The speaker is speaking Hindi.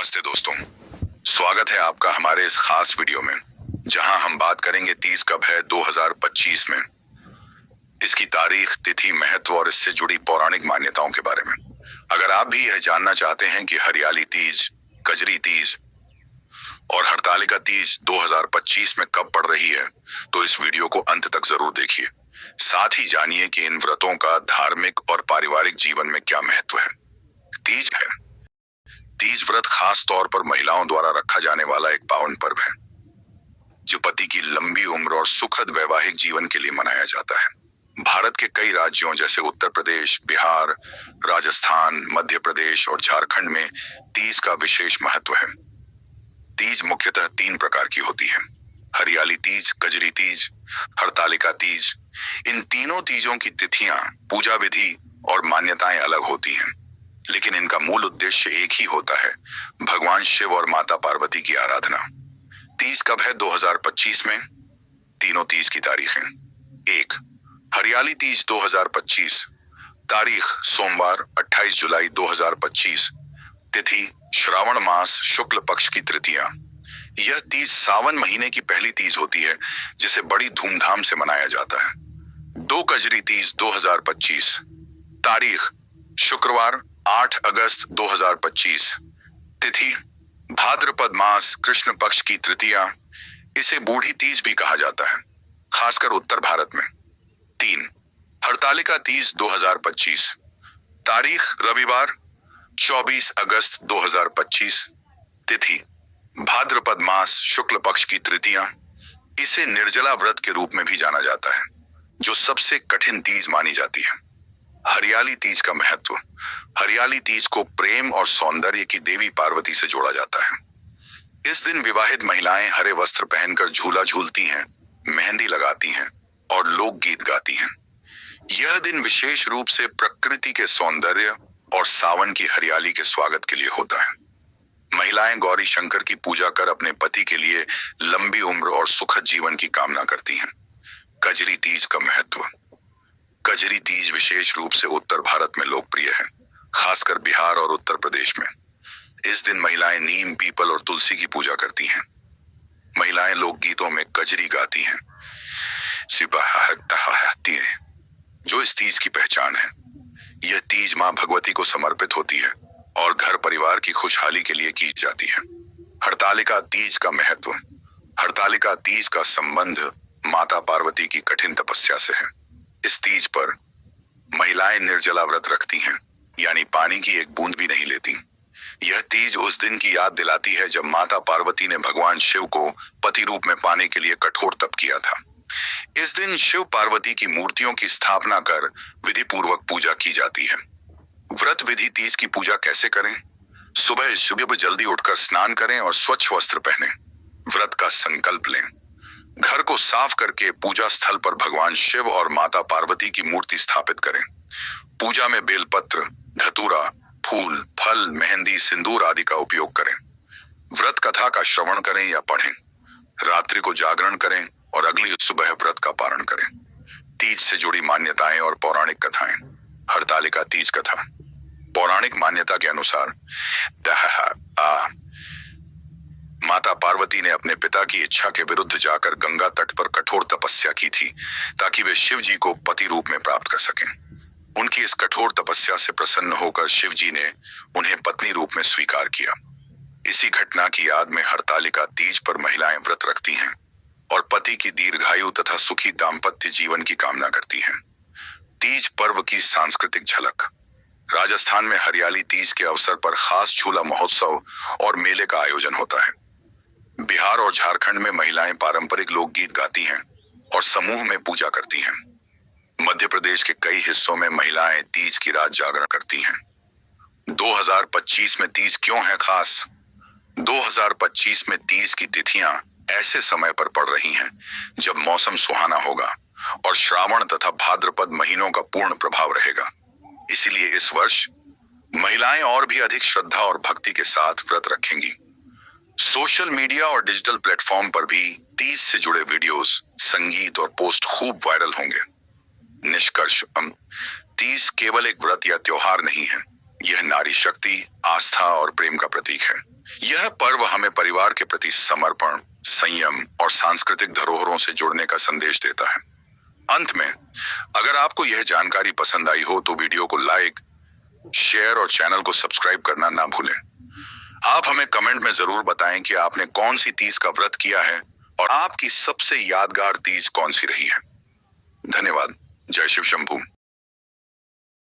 नमस्ते दोस्तों, स्वागत है आपका हमारे इस खास वीडियो में जहां हम बात करेंगे तीज कब है 2025 में, इसकी तारीख, तिथि, महत्व और इससे जुड़ी पौराणिक मान्यताओं के बारे में। अगर आप भी यह जानना चाहते हैं कि हरियाली तीज, कजरी तीज और हरतालिका तीज 2025 में कब पड़ रही है, तो इस वीडियो को अंत तक जरूर देखिए। साथ ही जानिए कि इन व्रतों का धार्मिक और पारिवारिक जीवन में क्या महत्व है। तीज है। तीज व्रत खास तौर पर महिलाओं द्वारा रखा जाने वाला एक पावन पर्व है, जो पति की लंबी उम्र और सुखद वैवाहिक जीवन के लिए मनाया जाता है। भारत के कई राज्यों जैसे उत्तर प्रदेश, बिहार, राजस्थान, मध्य प्रदेश और झारखंड में तीज का विशेष महत्व है। तीज मुख्यतः 3 प्रकार की होती है: हरियाली तीज, कजरी तीज, हरतालिका तीज। इन तीनों तीजों की तिथियां, पूजा विधि और मान्यताएं अलग होती हैं, लेकिन इनका मूल उद्देश्य एक ही होता है: भगवान शिव और माता पार्वती की आराधना। तीज कब है 2025 में? तीनों तीज की तारीखें। 1. हरियाली तीज 2025। तारीख सोमवार 28 जुलाई 2025। तिथि श्रावण मास शुक्ल पक्ष की तृतीया। यह तीज सावन महीने की पहली तीज होती है, जिसे बड़ी धूमधाम से मनाया जाता है। 2. कजरी तीज 2025। तारीख शुक्रवार 8 अगस्त 2025। तिथि भाद्रपद मास कृष्ण पक्ष की तृतीया। इसे बूढ़ी तीज भी कहा जाता है, खासकर उत्तर भारत में। 3. हरतालिका तीज 2025। तारीख रविवार 24 अगस्त 2025। तिथि भाद्रपद मास शुक्ल पक्ष की तृतीया। इसे निर्जला व्रत के रूप में भी जाना जाता है, जो सबसे कठिन तीज मानी जाती है। हरियाली तीज का महत्व। हरियाली तीज को प्रेम और सौंदर्य की देवी पार्वती से जोड़ा जाता है। इस दिन विवाहित महिलाएं हरे वस्त्र पहनकर झूला झूलती हैं, मेहंदी लगाती हैं और लोकगीत गाती हैं। यह दिन विशेष रूप से प्रकृति के सौंदर्य और सावन की हरियाली के स्वागत के लिए होता है। महिलाएं गौरी शंकर की पूजा कर अपने पति के लिए लंबी उम्र और सुखद जीवन की कामना करती हैं। कजरी तीज का महत्व। कजरी तीज विशेष रूप से उत्तर भारत में लोकप्रिय है, खासकर बिहार और उत्तर प्रदेश में। इस दिन महिलाएं नीम, पीपल और तुलसी की पूजा करती हैं। महिलाएं लोकगीतों में कजरी गाती हैं, जो इस तीज की पहचान है। यह तीज मां भगवती को समर्पित होती है और घर परिवार की खुशहाली के लिए की जाती है। हरतालिका तीज का महत्व। हरतालिका तीज का संबंध माता पार्वती की कठिन तपस्या से है। इस तीज पर महिलाएं निर्जला व्रत रखती हैं, यानी पानी की एक बूंद भी नहीं लेती। यह तीज उस दिन की याद दिलाती है जब माता पार्वती ने भगवान शिव को पति रूप में पाने के लिए कठोर तप किया था। इस दिन शिव पार्वती की मूर्तियों की स्थापना कर विधि पूर्वक पूजा की जाती है। व्रत विधि। तीज की पूजा कैसे करें? सुबह जल्दी उठकर स्नान करें और स्वच्छ वस्त्र पहनें। व्रत का संकल्प लें। घर को साफ करके पूजा स्थल पर भगवान शिव और माता पार्वती की मूर्ति स्थापित करें। पूजा में बेलपत्र, धतूरा, फूल, फल, मेहंदी, सिंदूर आदि का उपयोग करें। व्रत कथा का श्रवण करें या पढ़ें। रात्रि को जागरण करें और अगली सुबह व्रत का पारण करें। तीज से जुड़ी मान्यताएं और पौराणिक कथाएं। हरतालिका तीज कथा। पौराणिक मान्यता के अनुसार माता पार्वती ने अपने पिता की इच्छा के विरुद्ध जाकर गंगा तट पर कठोर तपस्या की थी, ताकि वे शिव जी को पति रूप में प्राप्त कर सकें। उनकी इस कठोर तपस्या से प्रसन्न होकर शिव जी ने उन्हें पत्नी रूप में स्वीकार किया। इसी घटना की याद में हरतालिका तीज पर महिलाएं व्रत रखती हैं और पति की दीर्घायु तथा सुखी दाम्पत्य जीवन की कामना करती हैं। तीज पर्व की सांस्कृतिक झलक। राजस्थान में हरियाली तीज के अवसर पर खास झूला महोत्सव और मेले का आयोजन होता है। बिहार और झारखंड में महिलाएं पारंपरिक लोकगीत गाती हैं और समूह में पूजा करती हैं। मध्य प्रदेश के कई हिस्सों में महिलाएं तीज की रात जागरण करती हैं। 2025 में तीज क्यों है खास? 2025 में तीज की तिथियां ऐसे समय पर पड़ रही हैं जब मौसम सुहाना होगा और श्रावण तथा भाद्रपद महीनों का पूर्ण प्रभाव रहेगा। इसीलिए इस वर्ष महिलाएं और भी अधिक श्रद्धा और भक्ति के साथ व्रत रखेंगी। सोशल मीडिया और डिजिटल प्लेटफॉर्म पर भी तीज से जुड़े वीडियोस, संगीत और पोस्ट खूब वायरल होंगे। निष्कर्ष। तीज केवल एक व्रत या त्योहार नहीं है, यह नारी शक्ति, आस्था और प्रेम का प्रतीक है। यह पर्व हमें परिवार के प्रति समर्पण, संयम और सांस्कृतिक धरोहरों से जुड़ने का संदेश देता है। अंत में, अगर आपको यह जानकारी पसंद आई हो तो वीडियो को लाइक, शेयर और चैनल को सब्सक्राइब करना ना भूलें। आप हमें कमेंट में जरूर बताएं कि आपने कौन सी तीज का व्रत किया है और आपकी सबसे यादगार तीज कौन सी रही है। धन्यवाद। जय शिव शंभू।